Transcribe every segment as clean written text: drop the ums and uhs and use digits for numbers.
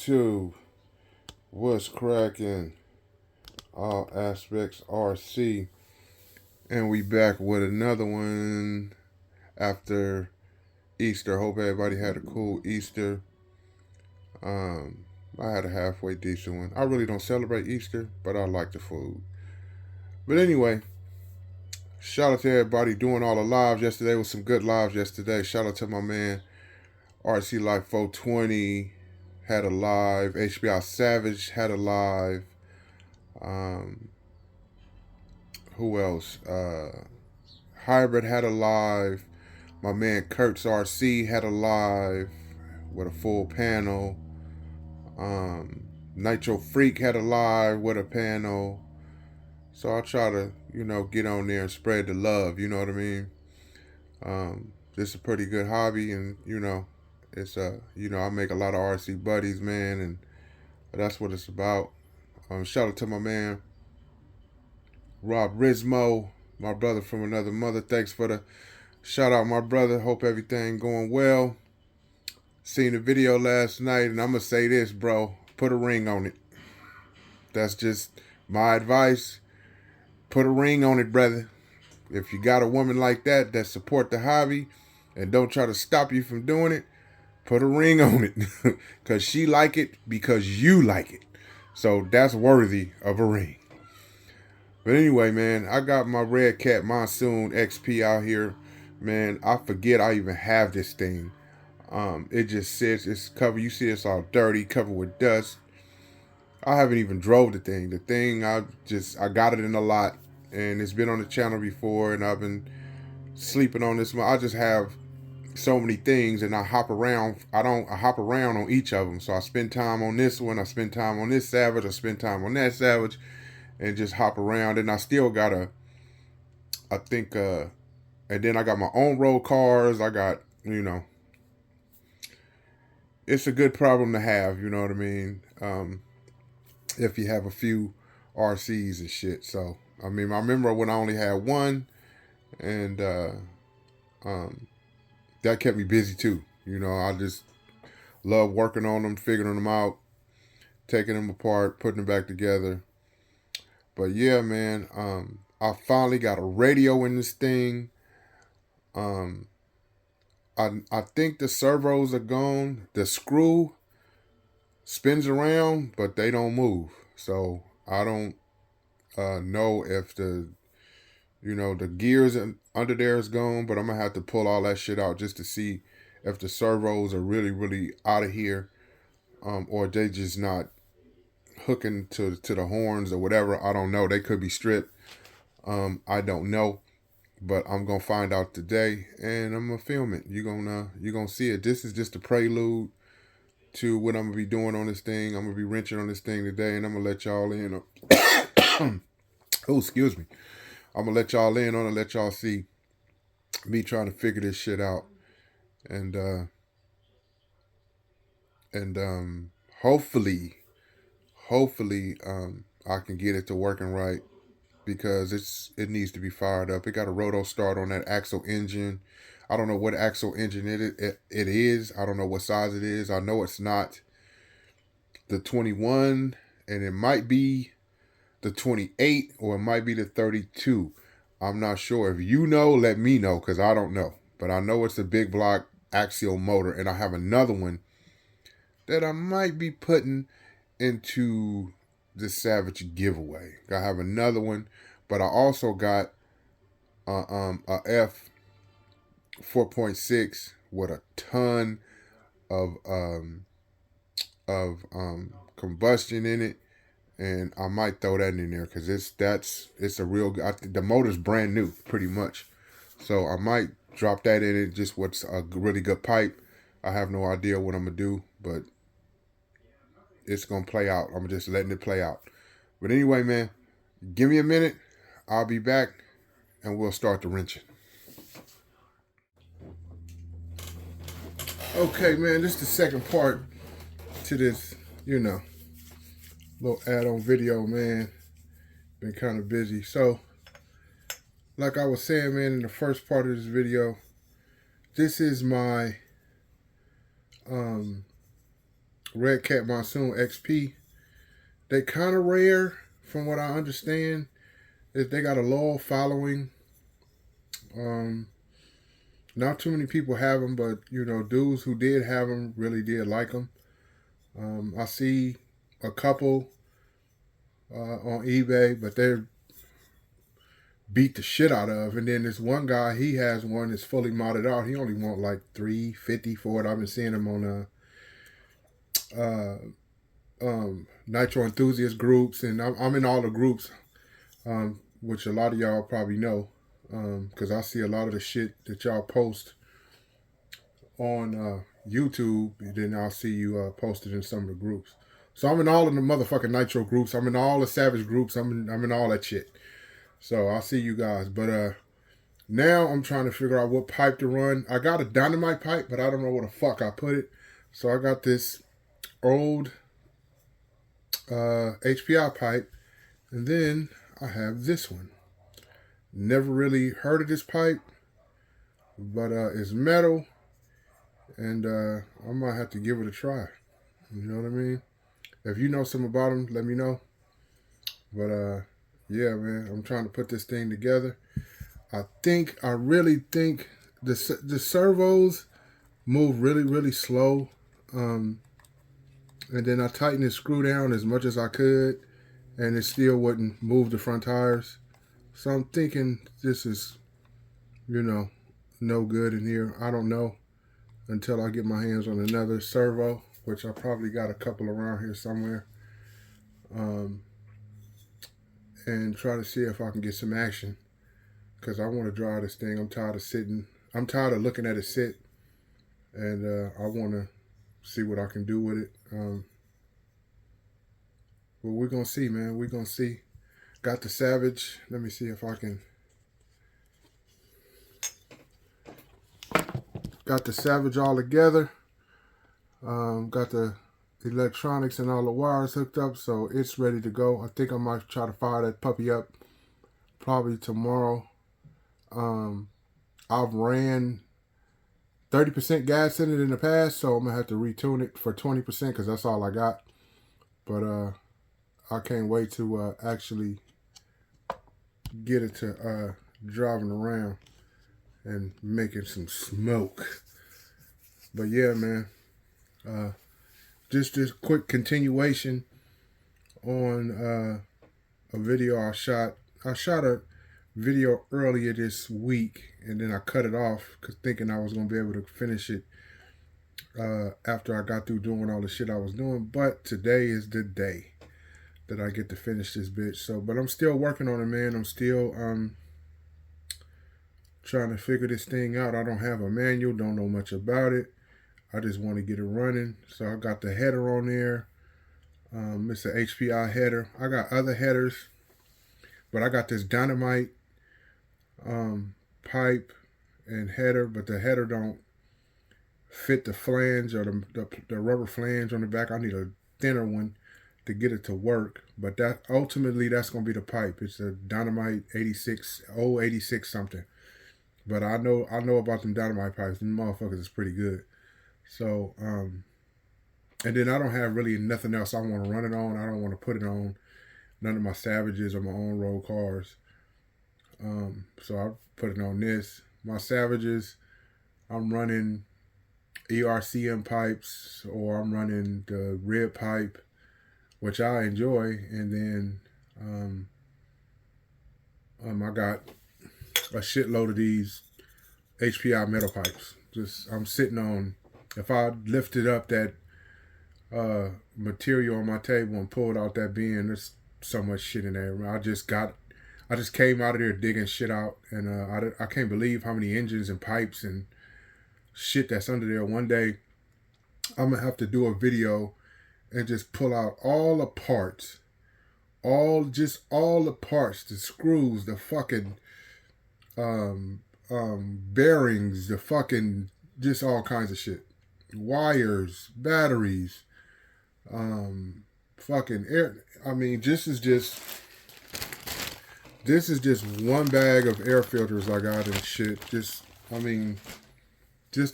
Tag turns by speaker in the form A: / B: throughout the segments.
A: YouTube, what's cracking? All aspects RC, and we back with another one after Easter. Hope everybody had a cool Easter. I had a halfway decent one. I really don't celebrate Easter, but I like the food. But anyway, shout out to everybody doing all the lives yesterday. Was some good lives yesterday. Shout out to my man RC Life 420 had a live. HBI Savage had a live. Who else? Hybrid had a live. My man Kurtz RC had a live with a full panel. Nitro Freak had a live with a panel. So I try to, get on there and spread the love. You know what I mean? This is a pretty good hobby, and it's I make a lot of RC buddies, man, and that's what it's about. Shout out to my man Rob Rismo, my brother from another mother. Thanks for the shout out, my brother. Hope everything going well. Seen the video last night, and I'm gonna say this, bro. Put a ring on it. That's just my advice. Put a ring on it, brother. If you got a woman like that support the hobby and don't try to stop you from doing it, put a ring on it. Because she like it because you like it. So that's worthy of a ring. But anyway, man, I got my Red Cat Monsoon XP out here. Man, I forget I even have this thing. It just sits, it's covered. You see it's all dirty, covered with dust. I haven't even drove the thing. The thing, I got it in a lot. And it's been on the channel before, and I've been sleeping on this one. I just have so many things, and I hop around. I hop around on each of them. So I spend time on this one. I spend time on this Savage. I spend time on that Savage. And just hop around. And I still got and then I got my own road cars. I got, it's a good problem to have, you know what I mean? If you have a few RCs and shit. So, I mean, I remember when I only had one, and that kept me busy too. I just love working on them, figuring them out, taking them apart, putting them back together. But yeah, man, I finally got a radio in this thing. I think the servos are gone. The screw spins around, but they don't move. So I don't know if the gears under there is gone, but I'm gonna have to pull all that shit out just to see if the servos are really, really out of here, or they just not hooking to the horns or whatever. I don't know. They could be stripped. I don't know, but I'm gonna find out today, and I'm gonna film it. You're gonna see it. This is just a prelude to what I'm gonna be doing on this thing. I'm gonna be wrenching on this thing today, and I'm gonna let y'all in. Oh, excuse me. I'm gonna let y'all in on it, let y'all see me trying to figure this shit out, and hopefully I can get it to working right, because it needs to be fired up. It got a roto start on that axle engine. I don't know what axle engine it is. I don't know what size it is. I know it's not the 21, and it might be the 28, or it might be the 32. I'm not sure. If you know, let me know, because I don't know. But I know it's a big block axial motor, and I have another one that I might be putting into the Savage giveaway. I have another one, but I also got a F 4.6 with a ton of combustion in it, and I might throw that in there, because it's a real good. The motor's brand new, pretty much, so I might drop that in it. Just what's a really good pipe. I have no idea what I'm gonna do, but it's gonna play out. I'm just letting it play out. But anyway, man, give me a minute. I'll be back, and we'll start the wrenching. Okay, man, this is the second part to this, little add-on video, man. Been kind of busy. So, like I was saying, man, in the first part of this video, this is my Red Cat Monsoon XP. They kind of rare from what I understand. They got a loyal following. Not too many people have them, but dudes who did have them really did like them. I see a couple on eBay, but they're beat the shit out of. And then this one guy, he has one that's fully modded out. He only want like $350 for it. I've been seeing him on Nitro enthusiast groups, and I'm in all the groups, which a lot of y'all probably know, because I see a lot of the shit that y'all post on YouTube, and then I'll see you posted in some of the groups. So I'm in all of the motherfucking Nitro groups. I'm in all the Savage groups. I'm in all that shit. So I'll see you guys. But now I'm trying to figure out what pipe to run. I got a dynamite pipe, but I don't know where the fuck I put it. So I got this old HPI pipe, and then I have this one. Never really heard of this pipe, but it's metal, and I might have to give it a try. You know what I mean? If you know something about them, let me know. But yeah, man, I'm trying to put this thing together. I really think the servos move really, really slow. And then I tightened the screw down as much as I could, and it still wouldn't move the front tires. So I'm thinking this is, no good in here. I don't know until I get my hands on another servo, which I probably got a couple around here somewhere. And try to see if I can get some action, because I want to drive this thing. I'm tired of sitting. I'm tired of looking at it sit, and I want to see what I can do with it. Well, we're going to see, man. We're going to see. Got the Savage. Let me see if I can. Got the Savage all together. Got the electronics and all the wires hooked up, so it's ready to go. I think I might try to fire that puppy up probably tomorrow. I've ran 30% gas in it in the past, so I'm gonna have to retune it for 20% because that's all I got. But I can't wait to actually get it to driving around and making some smoke. But yeah, man, just this quick continuation on a video I shot. I shot a video earlier this week, and then I cut it off thinking I was going to be able to finish it after I got through doing all the shit I was doing. But today is the day that I get to finish this bitch. So, but I'm still working on it, man. I'm still trying to figure this thing out. I don't have a manual, don't know much about it. I just want to get it running. So I got the header on there. It's an HPI header. I got other headers, but I got this dynamite pipe and header, but the header don't fit the flange or the rubber flange on the back. I need a thinner one to get it to work. But that ultimately that's gonna be the pipe. It's a dynamite 86 something. But I know about them dynamite pipes. Them motherfuckers is pretty good. So and then I don't have really nothing else I want to run it on. I don't want to put it on none of my Savages or my own road cars. So I put it on this. My Savages, I'm running ERCM pipes, or I'm running the red pipe, which I enjoy. And then I got a shitload of these HPI metal pipes. I'm sitting on, if I lifted up that material on my table and pulled out that bin, there's so much shit in there. I just came out of there digging shit out, and I can't believe how many engines and pipes and shit that's under there. One day I'm gonna have to do a video and just pull out all the parts, all the parts, the screws, the fucking bearings, the fucking, just all kinds of shit, wires, batteries, fucking air. I mean, this is just one bag of air filters I got and shit. Just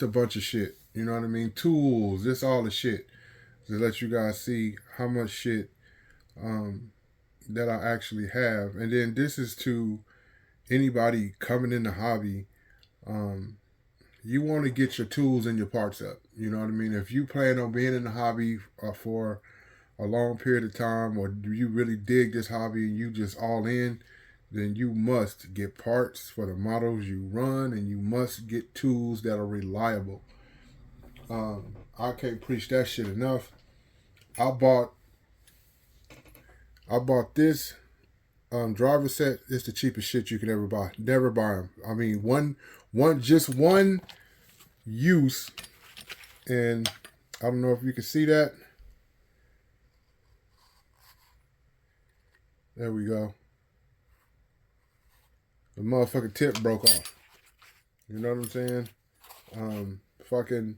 A: a bunch of shit. You know what I mean? Tools, all the shit. to let you guys see how much shit that I actually have. And then this is to anybody coming in the hobby. Um, you want to get your tools and your parts up. You know what I mean? If you plan on being in the hobby for a long period of time, or do you really dig this hobby and you just all in, then you must get parts for the models you run, and you must get tools that are reliable. I can't preach that shit enough. I bought I bought this driver set. It's the cheapest shit you can ever buy. Never buy them. I mean, just one use, and I don't know if you can see that. There we go. The motherfucking tip broke off. You know what I'm saying? Fucking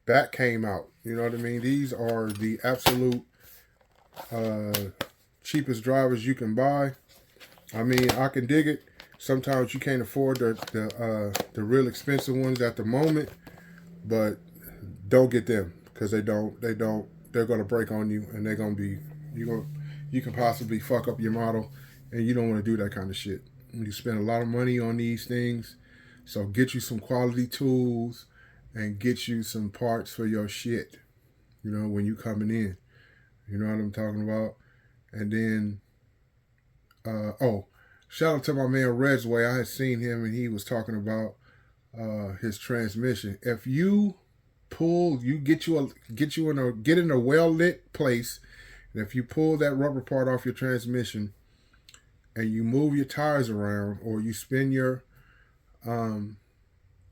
A: back came out. You know what I mean? These are the absolute uh, cheapest drivers you can buy. I mean, I can dig it. Sometimes you can't afford the real expensive ones at the moment, but don't get them because they're gonna break on you, and they're gonna be you can possibly fuck up your model, and you don't want to do that kind of shit. You spend a lot of money on these things, so get you some quality tools and get you some parts for your shit. You know, when you coming in, you know what I'm talking about. And then, shout out to my man Redsway. I had seen him and he was talking about his transmission. If you get in a well lit place, and if you pull that rubber part off your transmission, and you move your tires around, or you spin your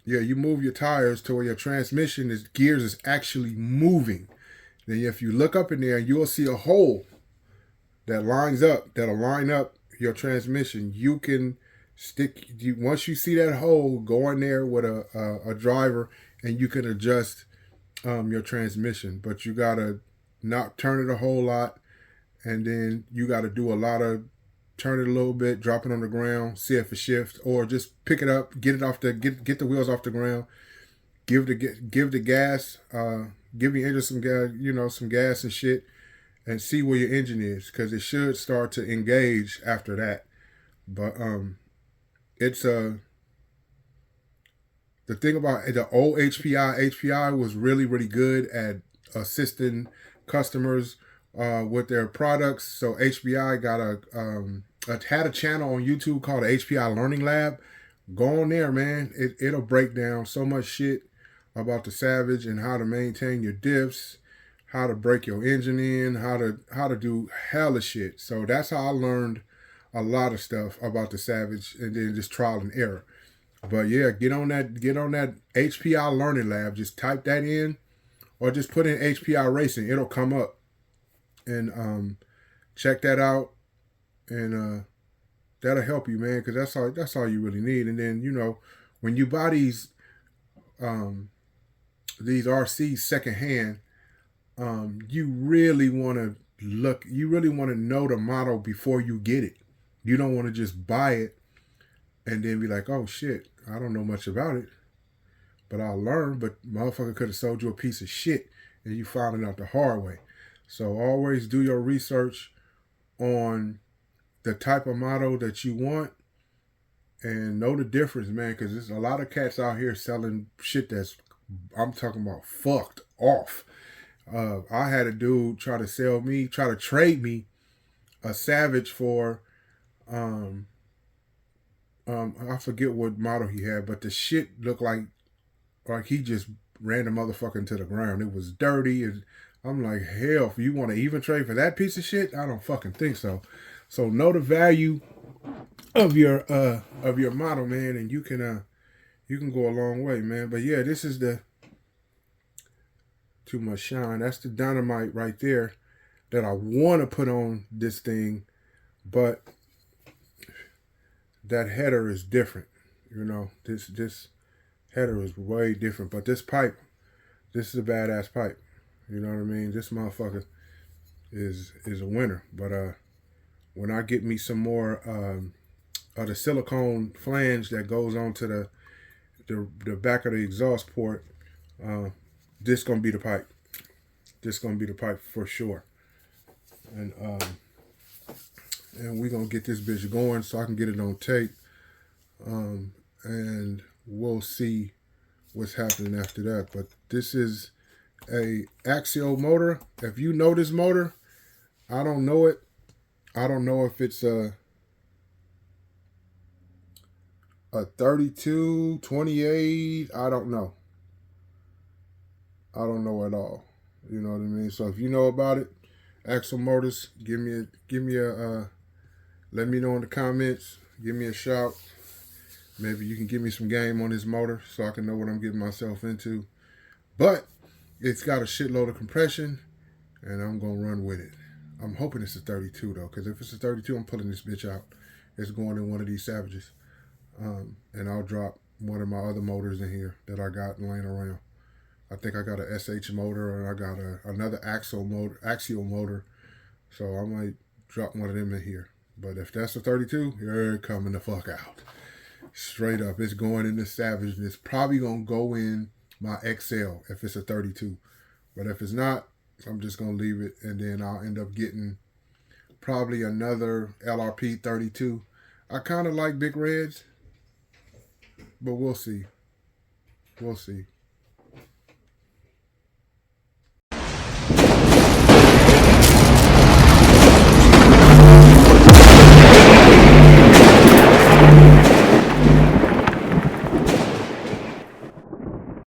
A: you move your tires to where your transmission gears is actually moving. Then if you look up in there, you'll see a hole that'll line up your transmission. You can once you see that hole, go in there with a driver, and you can adjust your transmission. But you gotta not turn it a whole lot, and then you gotta do a lot of turn it a little bit, drop it on the ground, see if it shifts, or just pick it up, get the wheels off the ground, give the gas, give your engine some gas, some gas and shit, and see where your engine is, because it should start to engage after that. But it's the thing about the old HPI was really, really good at assisting customers with their products. So HPI had a channel on YouTube called the HPI Learning Lab. Go on there, man. It'll break down so much shit about the Savage and how to maintain your diffs, how to break your engine in, how to do hella shit. So that's how I learned a lot of stuff about the Savage, and then just trial and error. But yeah, get on that HPI Learning Lab. Just type that in, or just put in HPI Racing. It'll come up, and check that out, and that'll help you, man, because that's all you really need. And then when you buy these RCs secondhand, you really want to know the model before you get it. You don't want to just buy it and then be like, oh shit, I don't know much about it, but I'll learn. But motherfucker could have sold you a piece of shit and you found it out the hard way. So always do your research on the type of model that you want, and know the difference, man, because there's a lot of cats out here selling shit I'm talking about fucked off. I had a dude try to trade me a Savage for I forget what model he had, but the shit looked like he just ran the motherfucker into the ground. It was dirty, and I'm like, hell, you want to even trade for that piece of shit? I don't fucking think so. So know the value of your model, man, and you can go a long way, man. But yeah, this is the Too Much Shine. That's the Dynamite right there that I want to put on this thing, but that header is different. This header is way different. But this is a badass pipe. You know what I mean? This motherfucker is a winner. But when I get me some more of the silicone flange that goes onto the back of the exhaust port, this gonna be the pipe.
B: this gonna be the pipe for sure. And we're gonna get this bitch going so I can get it on tape. And we'll see what's happening after that. But this is a axial motor. If you know this motor, I don't know it. I don't know if it's a 32, 28. I don't know. I don't know at all. You know what I mean? So if you know about it, Axle Motors, give me a let me know in the comments. Give me a shout. Maybe you can give me some game on this motor so I can know what I'm getting myself into. But it's got a shitload of compression, and I'm gonna run with it. I'm hoping it's a 32 though, because if it's a 32, I'm pulling this bitch out. It's going in one of these Savages, and I'll drop one of my other motors in here that I got laying around. I think I got a SH motor, and I got another axial motor. So I might drop one of them in here. But if that's a 32, you're coming the fuck out. Straight up, it's going in the Savage, and it's probably gonna go in my XL if it's a 32. But if it's not, I'm just gonna leave it, and then I'll end up getting probably another LRP 32. I kind of like big reds, but we'll see. We'll see.